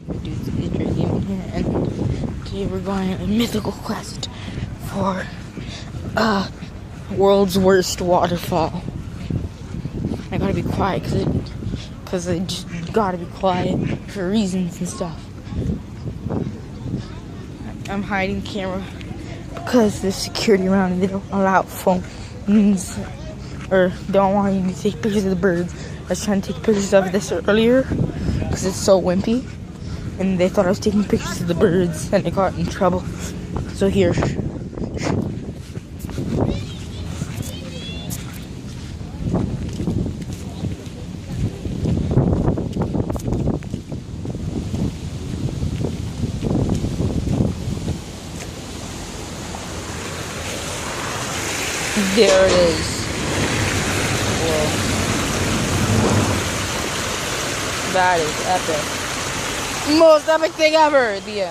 Dude's Gaming here, and today we're going on a mythical quest for world's worst waterfall. I gotta be quiet because I just gotta be quiet for reasons and stuff. I'm hiding the camera because there's security around and they don't allow phones, or they don't want you to take pictures of the birds. I was trying to take pictures of this earlier because it's so wimpy, and they thought I was taking pictures of the birds and I got in trouble. So here. There it is. Whoa. That is epic. Most epic thing ever! The end.